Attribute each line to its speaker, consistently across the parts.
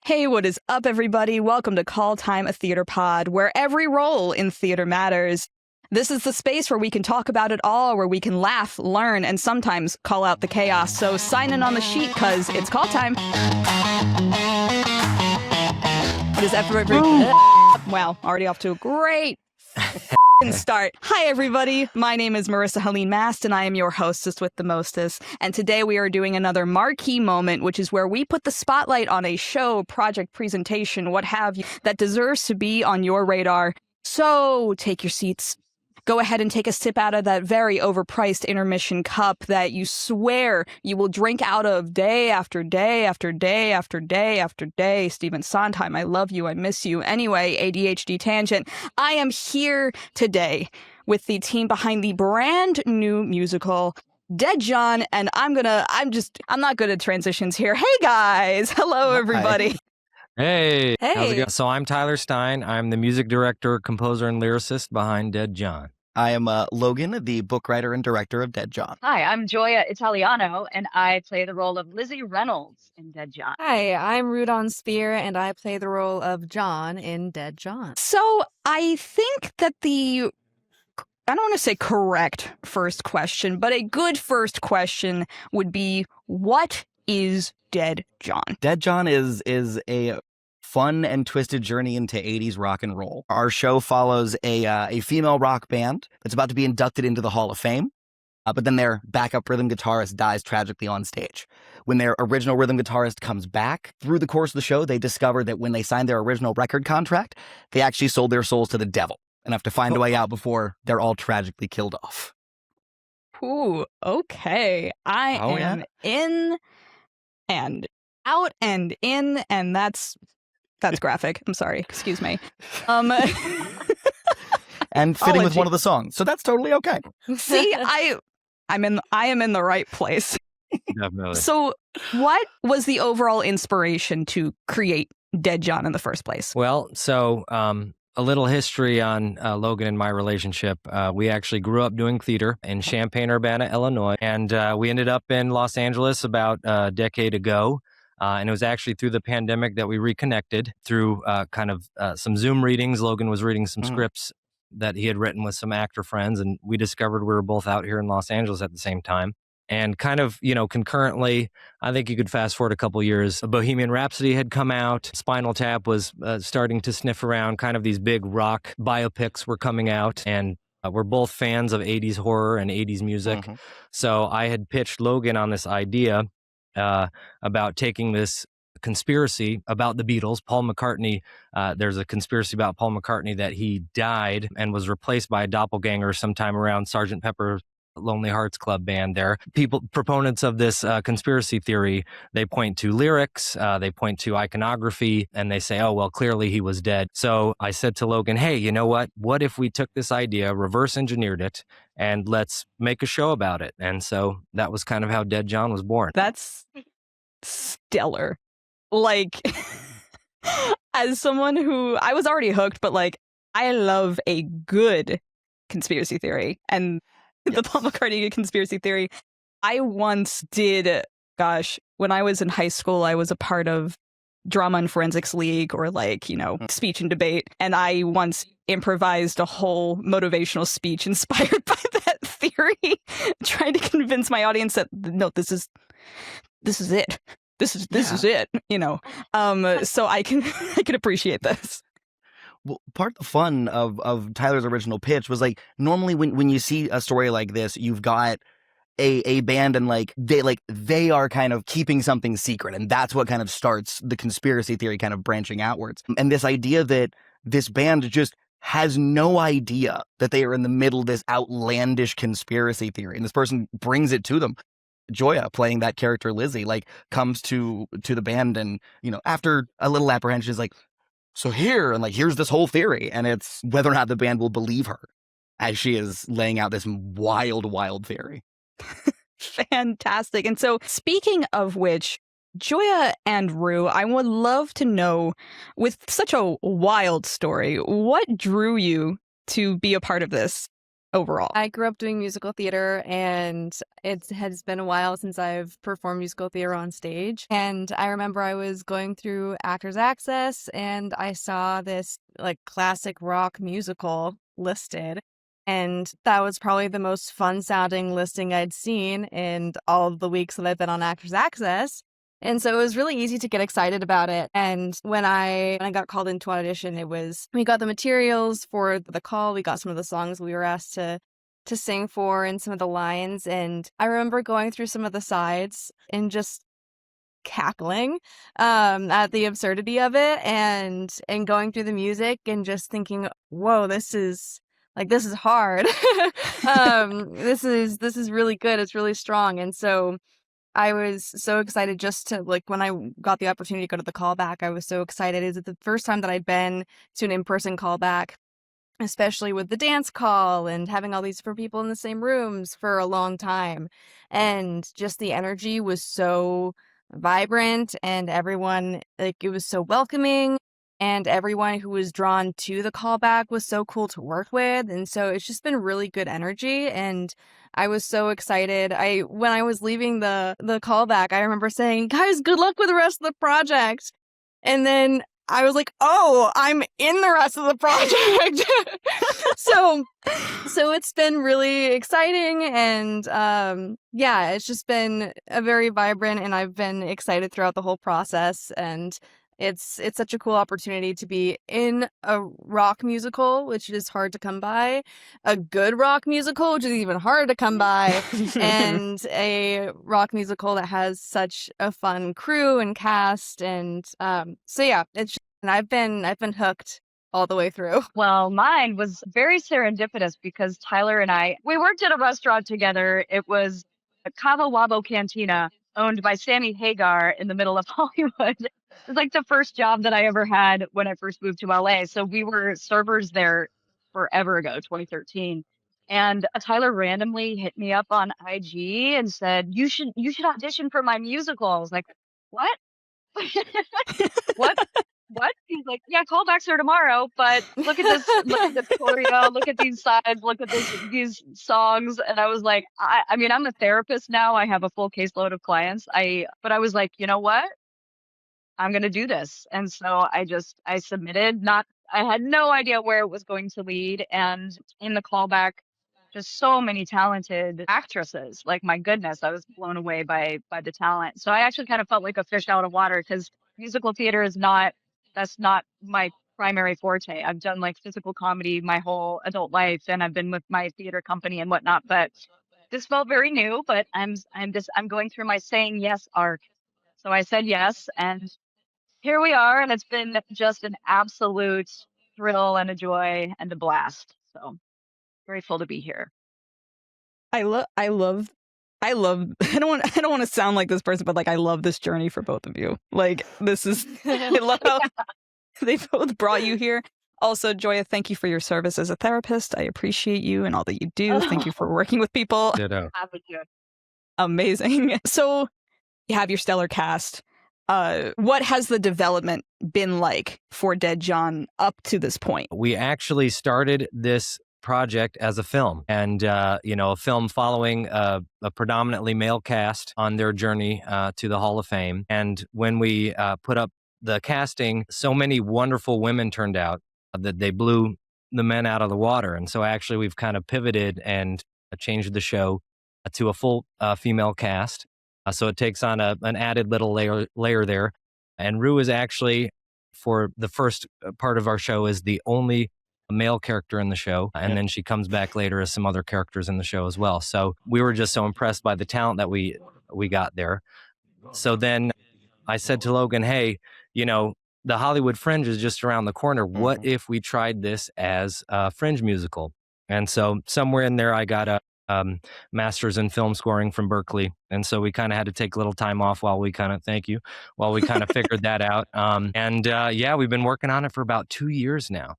Speaker 1: Hey, what is up, everybody? Welcome to Call Time, a theater pod, where every role in theater matters. This is the space where we can talk about it all, where we can laugh, learn, and sometimes call out the chaos. So sign in on the sheet, because it's call time. What is every... Wow, already off to a great start. Hi, everybody. My name is Marisa Helene Mast, and I am your hostess with the mostest. And today we are doing another Marquee Moment, which is where we put the spotlight on a show, project, presentation, what have you, that deserves to be on your radar. So take your seats. Go ahead and take a sip out of that very overpriced intermission cup that you swear you will drink out of day after day after day after day after day. Stephen Sondheim, I love you. I miss you. Anyway, ADHD tangent. I am here today with the team behind the brand new musical Dead John, and I'm not good at transitions here. Hey guys. Hello, everybody.
Speaker 2: Hi. Hey. How's it
Speaker 1: Hey.
Speaker 2: going? So I'm Tyler Stein. I'm the music director, composer, and lyricist behind Dead John.
Speaker 3: I am Logan, the book writer and director of Dead John.
Speaker 4: Hi, I'm Gioia Italiano, and I play the role of Lizzie Reynolds in Dead John.
Speaker 5: Hi, I'm Rudon Spear, and I play the role of John in Dead John.
Speaker 1: So I think that I don't want to say correct first question, but a good first question would be, what is Dead John?
Speaker 3: Dead John is a fun and twisted journey into 80s rock and roll. Our show follows a female rock band that's about to be inducted into the Hall of Fame, but then their backup rhythm guitarist dies tragically on stage. When their original rhythm guitarist comes back, through the course of the show, they discover that when they signed their original record contract, they actually sold their souls to the devil and have to find a way out before they're all tragically killed off.
Speaker 1: Ooh, okay. I am in and out and in, and that's graphic. I'm sorry. Excuse me.
Speaker 3: And fitting with one of the songs. So that's totally okay.
Speaker 1: See, I am in the right place.
Speaker 2: Definitely.
Speaker 1: So what was the overall inspiration to create Dead John in the first place?
Speaker 2: Well, so a little history on Logan and my relationship. We actually grew up doing theater in Champaign-Urbana, Illinois, and we ended up in Los Angeles about a decade ago. And it was actually through the pandemic that we reconnected through some Zoom readings. Logan was reading some scripts that he had written with some actor friends, and we discovered we were both out here in Los Angeles at the same time. And concurrently, I think you could fast forward a couple years, Bohemian Rhapsody had come out, Spinal Tap was starting to sniff around, kind of these big rock biopics were coming out, and we're both fans of 80s horror and 80s music. So I had pitched Logan on this idea about taking this conspiracy about the Beatles. Paul McCartney, there's a conspiracy about Paul McCartney that he died and was replaced by a doppelganger sometime around Sgt. Pepper's Lonely Hearts Club Band there. Proponents of this conspiracy theory, they point to lyrics, they point to iconography, and they say, oh, well, clearly he was dead. So I said to Logan, hey, you know what? What if we took this idea, reverse engineered it, and let's make a show about it? And so that was kind of how Dead John was born.
Speaker 1: That's stellar. Like, as someone who, I was already hooked, but like, I love a good conspiracy theory. And the Paul McCartney conspiracy theory. I once did, when I was in high school, I was a part of Drama and Forensics League, or speech and debate. And I once improvised a whole motivational speech inspired by that theory, trying to convince my audience that, no, this is it. This is it, so I can appreciate this.
Speaker 3: Well, part of the fun of Tyler's original pitch was normally when you see a story like this, you've got a band and they are kind of keeping something secret, and that's what kind of starts the conspiracy theory kind of branching outwards. And this idea that this band just has no idea that they are in the middle of this outlandish conspiracy theory, and this person brings it to them. Gioia, playing that character Lizzie, comes to the band and, after a little apprehension is so here, and here's this whole theory, and it's whether or not the band will believe her as she is laying out this wild theory.
Speaker 1: Fantastic. And so, speaking of which, Gioia and Rue, I would love to know, with such a wild story, what drew you to be a part of this overall?
Speaker 5: I grew up doing musical theater, and it has been a while since I've performed musical theater on stage. And I remember I was going through Actors Access, and I saw this like classic rock musical listed. And that was probably the most fun sounding listing I'd seen in all of the weeks that I've been on Actors Access. And so it was really easy to get excited about it. And when I got called into audition, we got the materials for the call. We got some of the songs we were asked to sing for and some of the lines. And I remember going through some of the sides and just cackling at the absurdity of it, and going through the music and just thinking, whoa, this is hard. This is really good. It's really strong. And so I was so excited just to, like, when I got the opportunity to go to the callback, I was so excited. It was the first time that I'd been to an in-person callback, especially with the dance call and having all these different people in the same rooms for a long time. And just the energy was so vibrant, and everyone, like, it was so welcoming. And everyone who was drawn to the callback was so cool to work with. And so it's just been really good energy. And I was so excited. When I was leaving the callback, I remember saying, guys, good luck with the rest of the project. And then I was like, oh, I'm in the rest of the project. So it's been really exciting. And yeah, it's just been a very vibrant, and I've been excited throughout the whole process. And it's such a cool opportunity to be in a rock musical, which is hard to come by, a good rock musical, which is even harder to come by, and a rock musical that has such a fun crew and cast. And so yeah, and I've been hooked all the way through.
Speaker 4: Well, mine was very serendipitous because Tyler and we worked at a restaurant together. It was a Cava Wabo Cantina owned by Sammy Hagar in the middle of Hollywood. It was like the first job that I ever had when I first moved to LA. So we were servers there forever ago, 2013. And Tyler randomly hit me up on IG and said, you should audition for my musical. I was like, what? What? What? He's like, yeah, callbacks are tomorrow, but look at this choreo, look at these sides, look at these songs. And I was like, I mean, I'm a therapist now. I have a full caseload of clients. But I was like, you know what? I'm going to do this. And so I submitted, I had no idea where it was going to lead. And in the callback, just so many talented actresses. Like, my goodness, I was blown away by the talent. So I actually kind of felt like a fish out of water, because musical theater that's not my primary forte. I've done like physical comedy my whole adult life, and I've been with my theater company and whatnot, but this felt very new. But I'm going through my saying yes arc. So I said yes, and here we are, and it's been just an absolute thrill and a joy and a blast. So grateful to be here.
Speaker 1: I love I I don't want to sound like this person, but like I love this journey for both of you. Like this is I love how they both brought you here. Also, Joya, thank you for your service as a therapist. I appreciate you and all that you do. Thank you for working with people.
Speaker 2: Ditto.
Speaker 4: Happy to.
Speaker 1: Amazing. So you have your stellar cast. What has the development been like for Dead John up to this point?
Speaker 2: We actually started this project as a film, and a film following a predominantly male cast on their journey to the Hall of Fame. And when we put up the casting, so many wonderful women turned out that they blew the men out of the water. And so actually we've kind of pivoted and changed the show to a full female cast. So it takes on an added little layer there. And Rue is actually, for the first part of our show, is the only male character in the show. And then she comes back later as some other characters in the show as well. So we were just so impressed by the talent that we got there. So then I said to Logan, hey, the Hollywood Fringe is just around the corner. What if we tried this as a Fringe musical? And so somewhere in there, I got a master's in film scoring from Berkeley. And so we kind of had to take a little time off while we kind of figured that out. We've been working on it for about 2 years now.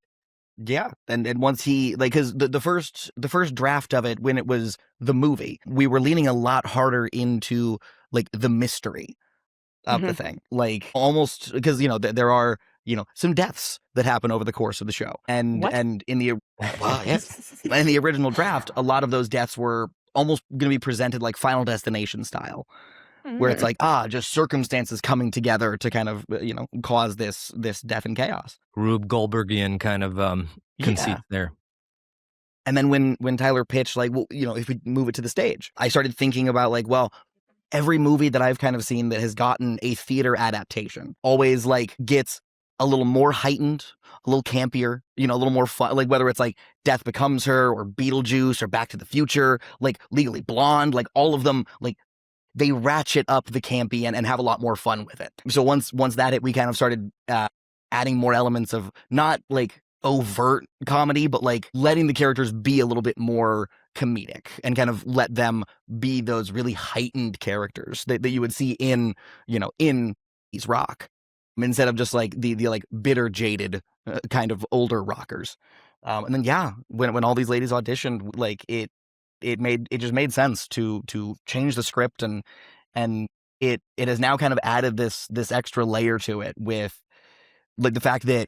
Speaker 3: Yeah. And once he, like, because the first draft of it, when it was the movie, we were leaning a lot harder into like the mystery of the thing, like almost because, there are, some deaths that happen over the course of the show. And
Speaker 1: What?
Speaker 3: and in the yes, in the original draft, a lot of those deaths were almost going to be presented like Final Destination style, where it's like just circumstances coming together to kind of cause this death and chaos.
Speaker 2: Rube Goldbergian kind of conceit
Speaker 3: Yeah.
Speaker 2: there.
Speaker 3: And then when Tyler pitched, like, well, if we move it to the stage, I started thinking about, like, well, every movie that I've kind of seen that has gotten a theater adaptation always, like, gets a little more heightened, a little campier, a little more fun, like, whether it's like Death Becomes Her or Beetlejuice or Back to the Future, like Legally Blonde, like all of them, like, they ratchet up the campy and have a lot more fun with it. So once that hit, we kind of started adding more elements of not like overt comedy, but like letting the characters be a little bit more comedic and kind of let them be those really heightened characters that you would see in these rock, instead of just like the like bitter, jaded kind of older rockers. And then when all these ladies auditioned, like it just made sense to change the script, and it has now kind of added this extra layer to it with like the fact that,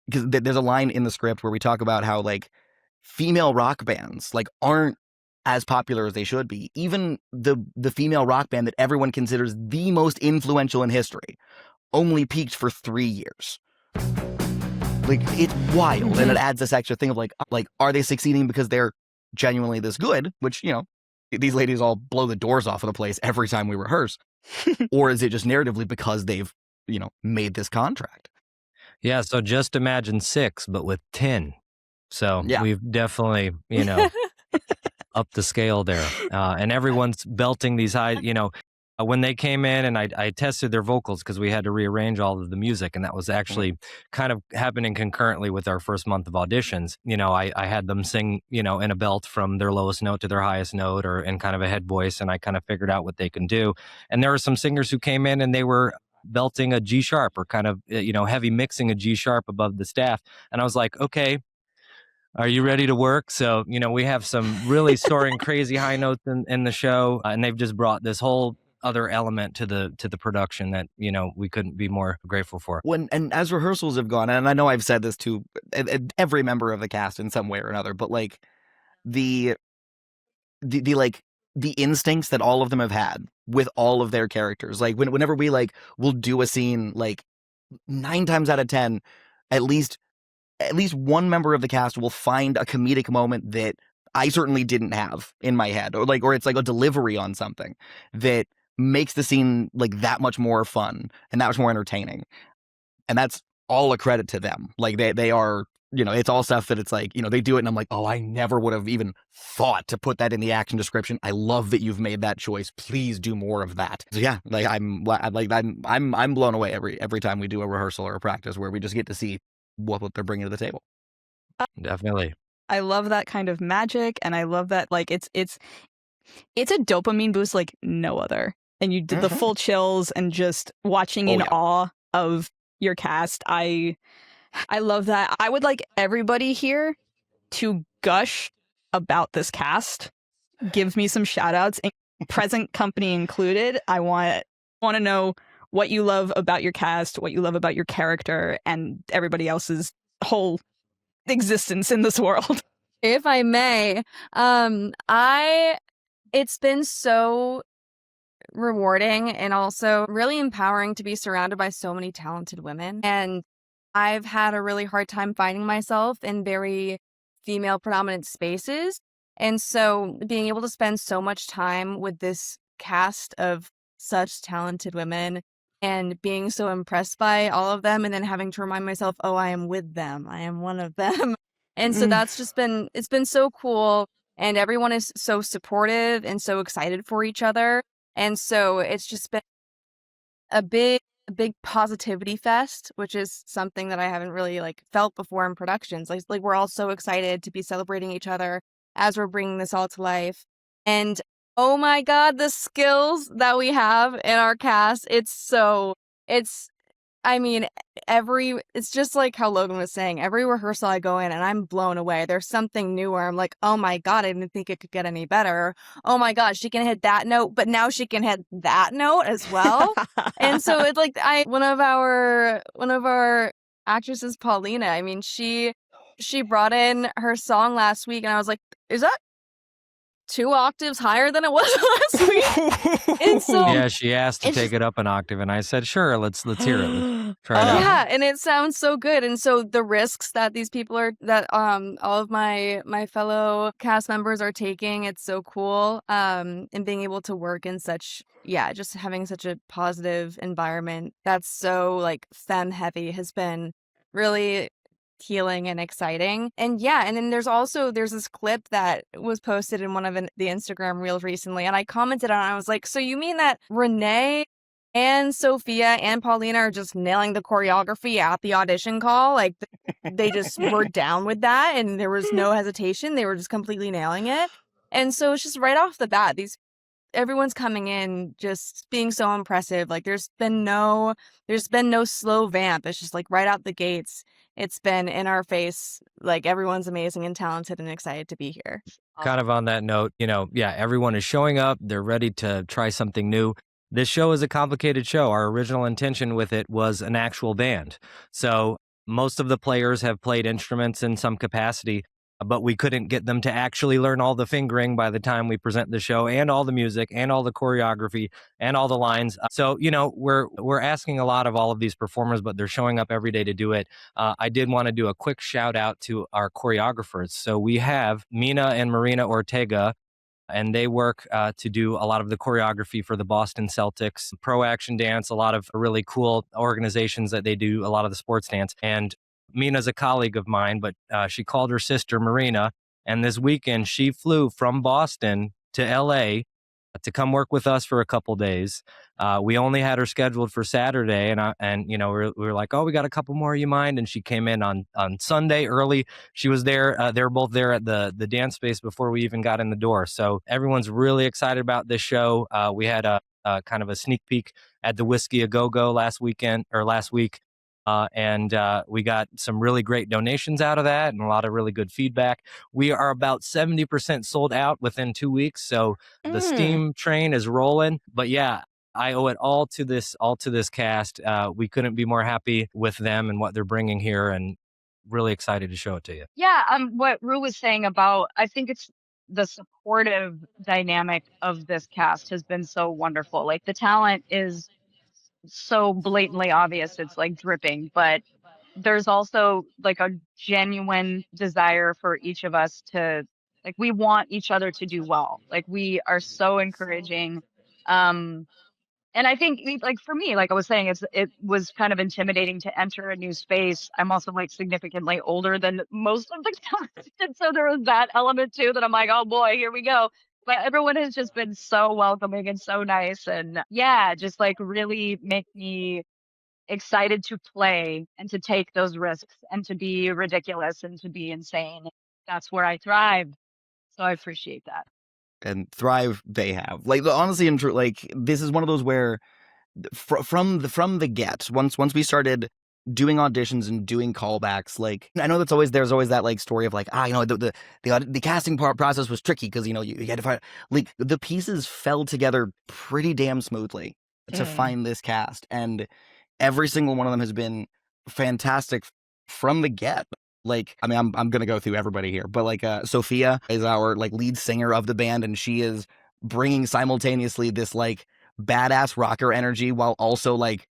Speaker 3: because there's a line in the script where we talk about how like female rock bands like aren't as popular as they should be. Even the female rock band that everyone considers the most influential in history only peaked for 3 years. Like, it's wild, and it adds this extra thing of like are they succeeding because they're genuinely this good, which these ladies all blow the doors off of the place every time we rehearse, or is it just narratively because they've made this contract?
Speaker 2: Yeah, so just imagine 6, but with 10. So
Speaker 3: Yeah.
Speaker 2: we've definitely, up the scale there. And everyone's belting these high, when they came in and I tested their vocals because we had to rearrange all of the music. And that was actually kind of happening concurrently with our first month of auditions. I had them sing, in a belt from their lowest note to their highest note, or in kind of a head voice. And I kind of figured out what they can do. And there were some singers who came in and they were belting a G sharp, or kind of, heavy mixing a G sharp above the staff. And I was like, okay, are you ready to work? So, we have some really soaring crazy high notes in the show. And they've just brought this whole other element to the production that, we couldn't be more grateful for.
Speaker 3: And as rehearsals have gone, and I know I've said this to every member of the cast in some way or another, but like the instincts that all of them have had with all of their characters, like whenever we like will do a scene, like 9 times out of 10, at least one member of the cast will find a comedic moment that I certainly didn't have in my head, or it's like a delivery on something that makes the scene like that much more fun and that much more entertaining. And that's all a credit to them. Like they are, it's all stuff that it's like, they do it and I'm like, oh, I never would have even thought to put that in the action description. I love that you've made that choice. Please do more of that. So yeah, like I'm blown away every time we do a rehearsal or a practice where we just get to see what they're bringing to the table.
Speaker 2: Definitely.
Speaker 1: I love that kind of magic, and I love that like it's a dopamine boost like no other. And you did the full chills and just watching in awe of your cast. I love that. I would like everybody here to gush about this cast. Give me some shout outs, present company included. I want to know what you love about your cast, what you love about your character, and everybody else's whole existence in this world.
Speaker 5: If I may, it's been so rewarding and also really empowering to be surrounded by so many talented women. And I've had a really hard time finding myself in very female predominant spaces. And so being able to spend so much time with this cast of such talented women and being so impressed by all of them, and then having to remind myself, oh, I am with them. I am one of them. And so that's just it's been so cool. And everyone is so supportive and so excited for each other. And so it's just been a big positivity fest, which is something that I haven't really like felt before in productions. Like we're all so excited to be celebrating each other as we're bringing this all to life. And oh my God, the skills that we have in our cast, it's just like how Logan was saying, every rehearsal I go in and I'm blown away. There's something new where I'm like, oh my God, I didn't think it could get any better. Oh my God, she can hit that note, but now she can hit that note as well. And so it's like one of our actress is Paulina. I mean, she brought in her song last week, and I was like, is that 2 octaves higher than it was last week? And so
Speaker 2: Yeah, she asked to
Speaker 5: it's
Speaker 2: take
Speaker 5: just
Speaker 2: it up an octave, and I said, "Sure, let's hear it. Let's try it out."
Speaker 5: yeah, and it sounds so good. And so the risks that these people are that all of my fellow cast members are taking, it's so cool. And being able to work in such just having such a positive environment that's so like femme heavy has been really healing and exciting. And and then there's this clip that was posted in one of the Instagram reels recently, and I commented on it. I was like, so you mean that Renee and Sophia and Paulina are just nailing the choreography at the audition call? Like they just were down with that, and there was no hesitation. They were just completely nailing it. And so it's just right off the bat, everyone's coming in just being so impressive. Like there's been no slow vamp. It's just like right out the gates. It's been in our face. Like everyone's amazing and talented and excited to be here.
Speaker 2: Kind of on that note, everyone is showing up. They're ready to try something new. This show is a complicated show. Our original intention with it was an actual band. So most of the players have played instruments in some capacity, but we couldn't get them to actually learn all the fingering by the time we present the show, and all the music and all the choreography and all the lines. So, we're asking a lot of all of these performers, but they're showing up every day to do it. I did want to do a quick shout out to our choreographers. So we have Mina and Marina Ortega, and they work to do a lot of the choreography for the Boston Celtics, Pro Action Dance, a lot of really cool organizations that they do a lot of the sports dance. And Mina's a colleague of mine, but she called her sister Marina, and this weekend she flew from Boston to LA to come work with us for a couple days. We only had her scheduled for Saturday, and we were like, oh, we got a couple more, you mind? And she came in on Sunday early. She was there. They were both there at the dance space before we even got in the door. So everyone's really excited about this show. We had a kind of a sneak peek at the Whiskey A Go Go last week. And we got some really great donations out of that and a lot of really good feedback. We are about 70% sold out within 2 weeks. So the steam train is rolling. But yeah, I owe it all to this cast. We couldn't be more happy with them and what they're bringing here, and really excited to show it to you.
Speaker 4: Yeah, what Rue was saying about, I think it's the supportive dynamic of this cast has been so wonderful. Like the talent is so blatantly obvious, it's like dripping, but there's also like a genuine desire for each of us to, like, we want each other to do well. Like we are so encouraging. And I think like for me, like I was saying, it was kind of intimidating to enter a new space. I'm also like significantly older than most of the cast. And so there was that element too that I'm like, oh boy, here we go. But everyone has just been so welcoming and so nice. And yeah, just like really make me excited to play and to take those risks and to be ridiculous and to be insane. That's where I thrive. So I appreciate that.
Speaker 3: And thrive they have. Like honestly and true, like this is one of those where from the get, once we started doing auditions and doing callbacks, like I know there's always that like story of like the casting process was tricky because you had to find, like, the pieces fell together pretty damn smoothly to find this cast, and every single one of them has been fantastic from the get. Like, I mean, I'm gonna go through everybody here, but like Sophia is our like lead singer of the band, and she is bringing simultaneously this like badass rocker energy while also like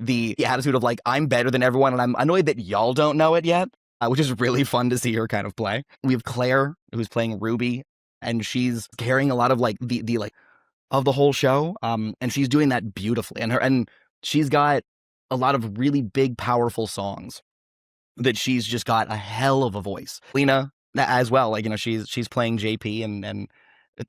Speaker 3: the attitude of like, I'm better than everyone and I'm annoyed that y'all don't know it yet, which is really fun to see her kind of play. We have Claire, who's playing Ruby, and she's carrying a lot of like the like of the whole show, and she's doing that beautifully, and she's got a lot of really big powerful songs that she's just got a hell of a voice. Lena as well, like she's playing JP, and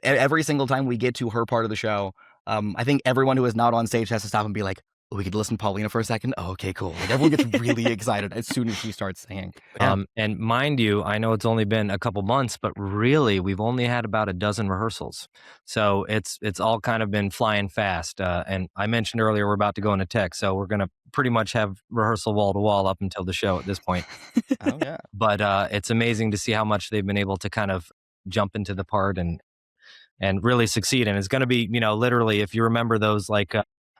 Speaker 3: every single time we get to her part of the show, I think everyone who is not on stage has to stop and be like, oh, we could listen to Paulina for a second. Oh, okay, cool. Like everyone gets really excited as soon as she starts singing. Yeah.
Speaker 2: And mind you, I know it's only been a couple months, but really we've only had about a dozen rehearsals. So it's all kind of been flying fast. And I mentioned earlier, we're about to go into tech. So we're going to pretty much have rehearsal wall to wall up until the show at this point.
Speaker 3: Oh yeah.
Speaker 2: But it's amazing to see how much they've been able to kind of jump into the part and really succeed. And it's going to be, literally, if you remember those like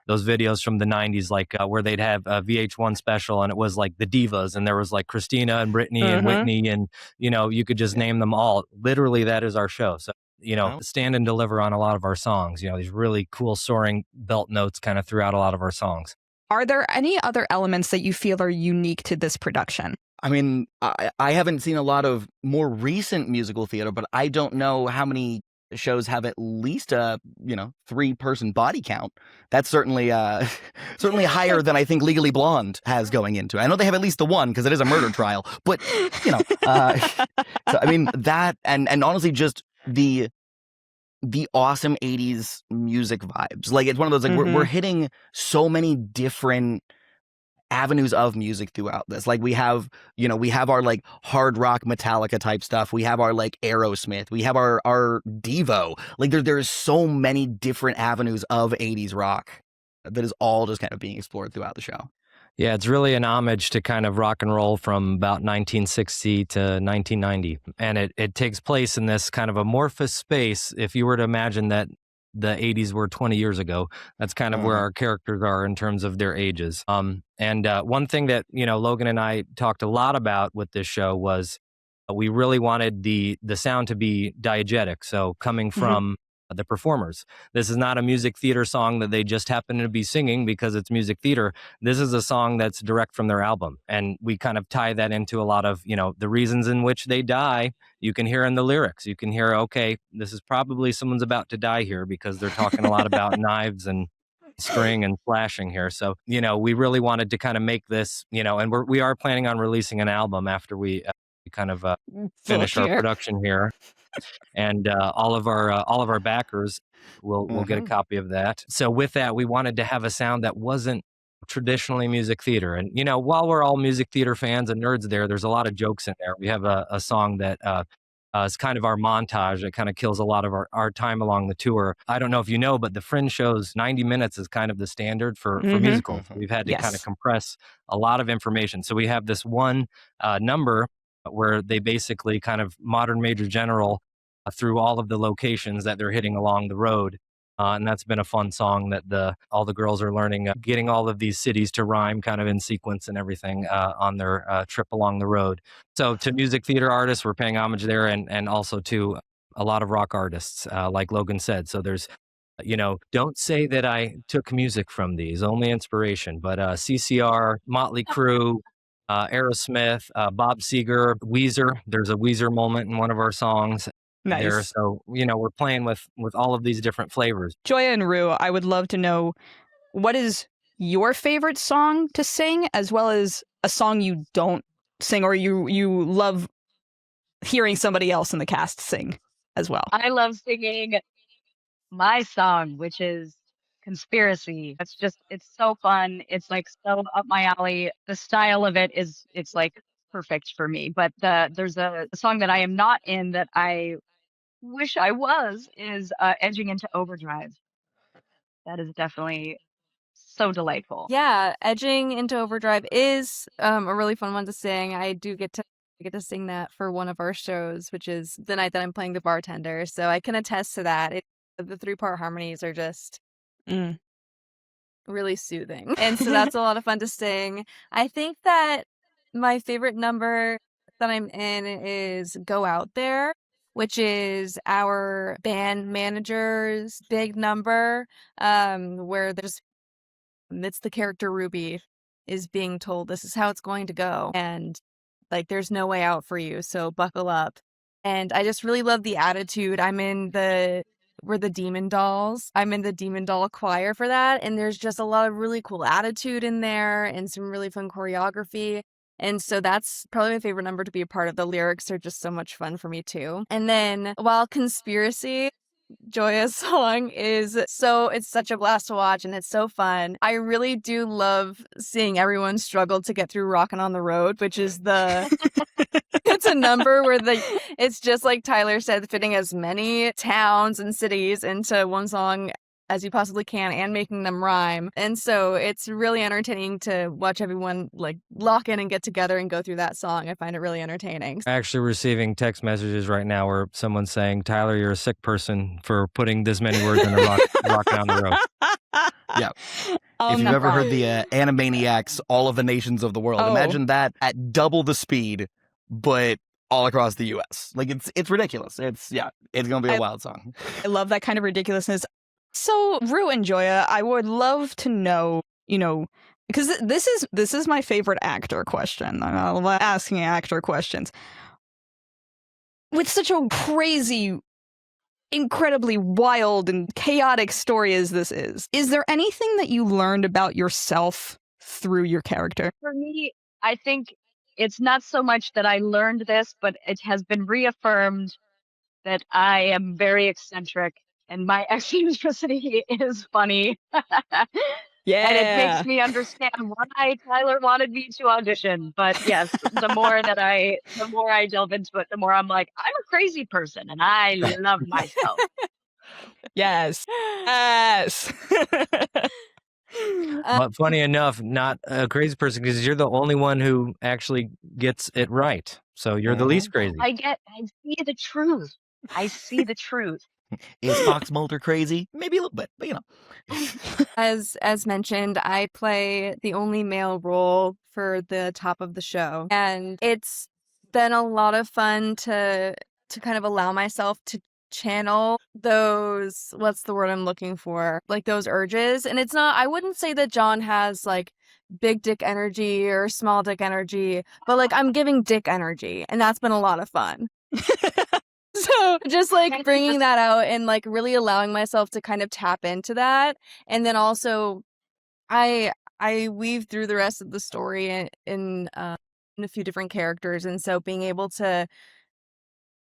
Speaker 2: those videos from the 90s, like where they'd have a VH1 special and it was like the divas and there was like Christina and Britney and Whitney and, you could just name them all. Literally, that is our show. So, stand and deliver on a lot of our songs, these really cool soaring belt notes kind of throughout a lot of our songs.
Speaker 1: Are there any other elements that you feel are unique to this production?
Speaker 3: I mean, I haven't seen a lot of more recent musical theater, but I don't know how many shows have at least a 3-person body count. That's certainly certainly higher than I think Legally Blonde has going into it. I know they have at least the one because it is a murder trial, but so I mean that and honestly just the awesome 80s music vibes. Like it's one of those like we're hitting so many different avenues of music throughout this. Like we have our like hard rock Metallica type stuff. We have our like Aerosmith. We have our Devo. Like there's so many different avenues of 80s rock that is all just kind of being explored throughout the show.
Speaker 2: Yeah, it's really an homage to kind of rock and roll from about 1960 to 1990. And it takes place in this kind of amorphous space. If you were to imagine that the 80s were 20 years ago, that's kind of where our characters are in terms of their ages. And one thing that, Logan and I talked a lot about with this show was we really wanted the sound to be diegetic. So coming from the performers. This is not a music theater song that they just happen to be singing because it's music theater. This is a song that's direct from their album. And we kind of tie that into a lot of, the reasons in which they die. You can hear in the lyrics. You can hear, okay, this is probably someone's about to die here because they're talking a lot about knives and string and flashing here. So, we really wanted to kind of make this, and we are planning on releasing an album after we kind of finish our production here. And all of our backers will get a copy of that. So with that, we wanted to have a sound that wasn't traditionally music theater. And, while we're all music theater fans and nerds there's a lot of jokes in there. We have a song that is kind of our montage. It kind of kills a lot of our time along the tour. I don't know if you know, but the Fringe shows 90 minutes is kind of the standard for musicals. We've had to kind of compress a lot of information. So we have this one number where they basically kind of modern Major General through all of the locations that they're hitting along the road. And that's been a fun song that all the girls are learning, getting all of these cities to rhyme kind of in sequence and everything on their trip along the road. So to music theater artists, we're paying homage there and also to a lot of rock artists, like Logan said. So there's, don't say that I took music from these, only inspiration, but CCR, Motley Crue, Aerosmith, Bob Seger, Weezer. There's a Weezer moment in one of our songs.
Speaker 1: Nice.
Speaker 2: There. So, we're playing with all of these different flavors.
Speaker 1: Joya and Rue, I would love to know what is your favorite song to sing, as well as a song you don't sing or you love hearing somebody else in the cast sing as well.
Speaker 4: I love singing my song, which is Conspiracy. It's so fun. It's like so up my alley. The style of it's like perfect for me. But there's a song that I am not in that I wish I was is Edging into Overdrive. That is definitely so delightful.
Speaker 5: Yeah, Edging into Overdrive is a really fun one to sing. I get to sing that for one of our shows, which is the night that I'm playing the bartender. So I can attest to that. The 3-part harmonies are just really soothing. And so that's a lot of fun to sing. I think that my favorite number that I'm in is Go Out There, which is our band manager's big number, where it's the character Ruby is being told this is how it's going to go. And like, there's no way out for you. So buckle up. And I just really love the attitude. We're the Demon Dolls. I'm in the Demon Doll choir for that. And there's just a lot of really cool attitude in there and some really fun choreography. And so that's probably my favorite number to be a part of. The lyrics are just so much fun for me too. And then while Conspiracy, Joya's song it's such a blast to watch and it's so fun. I really do love seeing everyone struggle to get through Rockin' on the Road, which is it's a number where it's just like Tyler said, fitting as many towns and cities into one song as you possibly can and making them rhyme. And so it's really entertaining to watch everyone like lock in and get together and go through that song. I find it really entertaining.
Speaker 2: Actually receiving text messages right now where someone's saying, Tyler, you're a sick person for putting this many words in a rock down the road.
Speaker 3: Yeah. If you've ever heard the Animaniacs, All of the Nations of the World, imagine that at double the speed, but all across the U.S. Like, it's ridiculous. It's going to be a wild song.
Speaker 1: I love that kind of ridiculousness. So, Rue and Joya, I would love to know, because this is my favorite actor question. I love asking actor questions. With such a crazy, incredibly wild and chaotic story as this is there anything that you learned about yourself through your character?
Speaker 4: For me, I think it's not so much that I learned this, but it has been reaffirmed that I am very eccentric and my eccentricity is funny.
Speaker 1: Yeah.
Speaker 4: And it makes me understand why Tyler wanted me to audition. But yes, the more I delve into it, the more I'm like, I'm a crazy person and I love myself.
Speaker 1: Yes. Yes.
Speaker 2: But funny enough, not a crazy person because you're the only one who actually gets it right. So you're the least crazy.
Speaker 4: I see the truth. I see the truth.
Speaker 3: Is Fox Mulder crazy? Maybe a little bit, but
Speaker 5: As mentioned, I play the only male role for the top of the show. And it's been a lot of fun to kind of allow myself to channel those, what's the word I'm looking for? Like those urges. And it's not, I wouldn't say that John has like big dick energy or small dick energy, but like I'm giving dick energy. And that's been a lot of fun. So just like bringing that out and like really allowing myself to kind of tap into that. And then also I weave through the rest of the story in a few different characters. And so being able to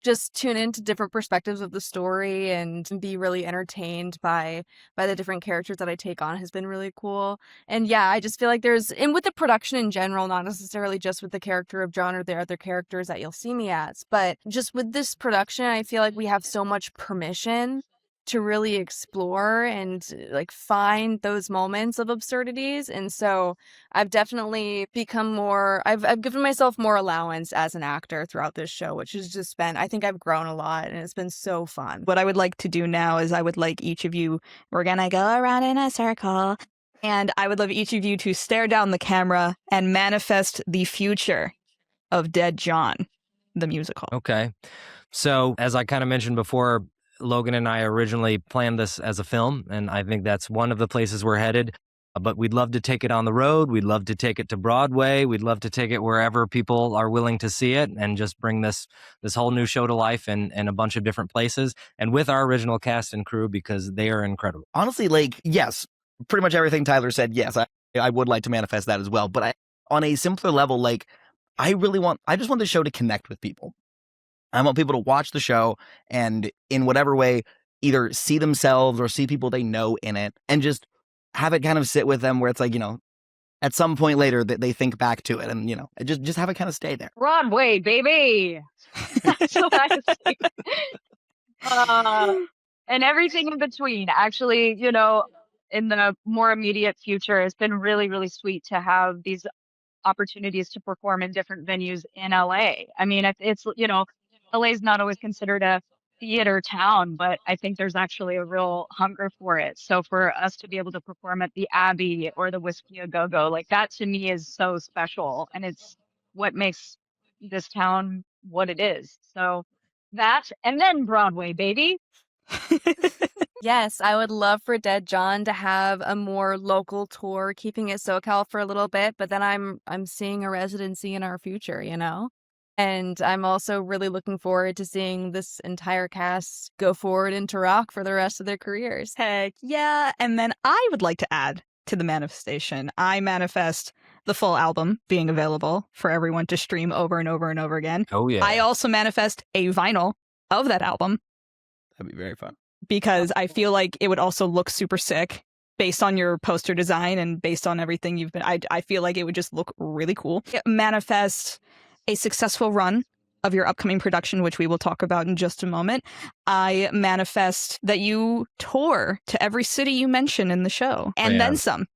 Speaker 5: just tune into different perspectives of the story and be really entertained by the different characters that I take on has been really cool. And yeah, I just feel like and with the production in general, not necessarily just with the character of John or the other characters that you'll see me as, but just with this production, I feel like we have so much permission to really explore and like find those moments of absurdities. And so I've definitely become I've given myself more allowance as an actor throughout this show, which has just been, I think I've grown a lot and it's been so fun.
Speaker 1: What I would like to do now is I would like each of you, we're gonna go around in a circle, and I would love each of you to stare down the camera and manifest the future of Dead John, the musical.
Speaker 2: Okay. So as I kind of mentioned before, Logan and I originally planned this as a film, and I think that's one of the places we're headed. But we'd love to take it on the road. We'd love to take it to Broadway. We'd love to take it wherever people are willing to see it and just bring this whole new show to life in a bunch of different places and with our original cast and crew because they are incredible.
Speaker 3: Honestly, like, yes, pretty much everything Tyler said, yes, I would like to manifest that as well. But on a simpler level, like, I just want the show to connect with people. I want people to watch the show and in whatever way either see themselves or see people they know in it and just have it kind of sit with them where it's like, at some point later that they think back to it and, just have it kind of stay there.
Speaker 4: Broadway, baby. That's what I say. And everything in between. Actually, in the more immediate future, it's been really, really sweet to have these opportunities to perform in different venues in LA. I mean, it's LA is not always considered a theater town, but I think there's actually a real hunger for it. So for us to be able to perform at the Abbey or the Whiskey A Go-Go, like that to me is so special. And it's what makes this town what it is. So that, and then Broadway, baby.
Speaker 5: Yes, I would love for Dead John to have a more local tour, keeping it SoCal for a little bit, but then I'm seeing a residency in our future, And I'm also really looking forward to seeing this entire cast go forward into rock for the rest of their careers.
Speaker 1: Heck yeah. And then I would like to add to the manifestation, I manifest the full album being available for everyone to stream over and over and over again.
Speaker 2: Oh, yeah.
Speaker 1: I also manifest a vinyl of that album.
Speaker 3: That'd be very fun.
Speaker 1: Because I feel like it would also look super sick based on your poster design and based on everything you've been. I feel like it would just look really cool. It manifests a successful run of your upcoming production, which we will talk about in just a moment. I manifest that you tour to every city you mention in the show, and then some.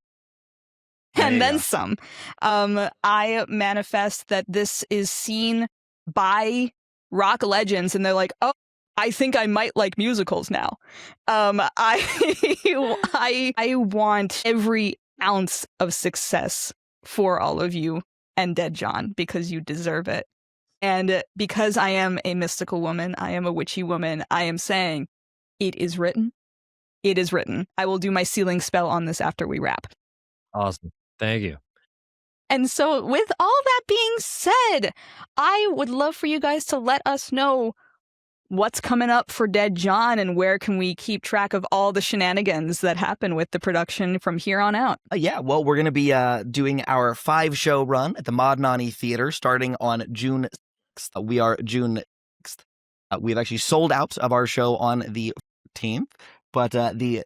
Speaker 1: And then some. I manifest that this is seen by rock legends, and they're like, oh, I think I might like musicals now. I want every ounce of success for all of you and Dead John, because you deserve it. And because I am a mystical woman, I am a witchy woman, I am saying, it is written. It is written. I will do my sealing spell on this after we wrap.
Speaker 2: Awesome. Thank you.
Speaker 1: And so with all that being said, I would love for you guys to let us know what's coming up for Dead John, and where can we keep track of all the shenanigans that happen with the production from here on out?
Speaker 3: Yeah, well, we're going to be doing our 5-show run at the Modnani Theater starting on June 6th. We are June 6th. We've actually sold out of our show on the 14th, but the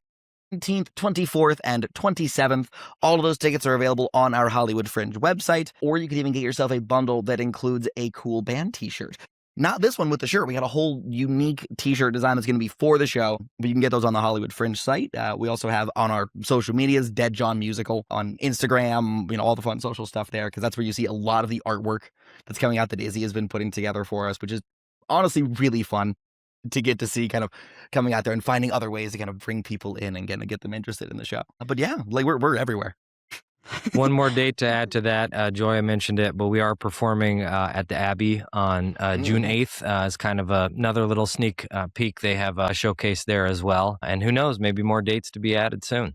Speaker 3: 19th, 24th, and 27th, all of those tickets are available on our Hollywood Fringe website, or you can even get yourself a bundle that includes a cool band t-shirt. Not this one with the shirt. We got a whole unique t-shirt design that's going to be for the show, but you can get those on the Hollywood Fringe site. We also have on our social medias, Dead John Musical on Instagram, all the fun social stuff there, because that's where you see a lot of the artwork that's coming out that Izzy has been putting together for us, which is honestly really fun to get to see, kind of coming out there and finding other ways to kind of bring people in and get them interested in the show. But yeah, like we're everywhere.
Speaker 2: One more date to add to that. Joya mentioned it, but we are performing at the Abbey on June 8th as kind of another little sneak peek. They have a showcase there as well. And who knows, maybe more dates to be added soon.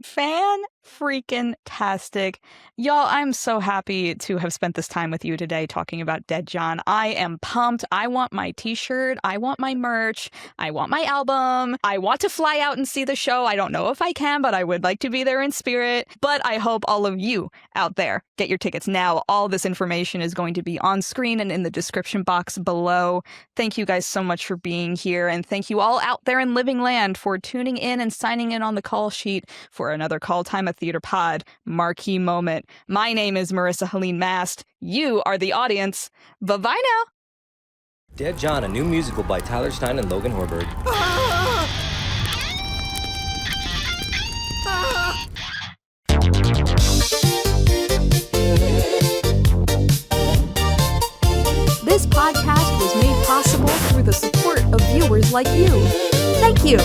Speaker 1: Fan-freaking-tastic. Y'all, I'm so happy to have spent this time with you today talking about Dead John. I am pumped. I want my t-shirt. I want my merch. I want my album. I want to fly out and see the show. I don't know if I can, but I would like to be there in spirit. But I hope all of you out there get your tickets now. All this information is going to be on screen and in the description box below. Thank you guys so much for being here. And thank you all out there in Living Land for tuning in and signing in on the call sheet for another Call Time a Theater Pod Marquee Moment. My name is Marisa Helene Mast. You are the audience. Bye-bye now.
Speaker 6: Dead John, a new musical by Tyler Stein and Logan Horberg.
Speaker 7: This podcast was made possible through the support of viewers like you. Thank you.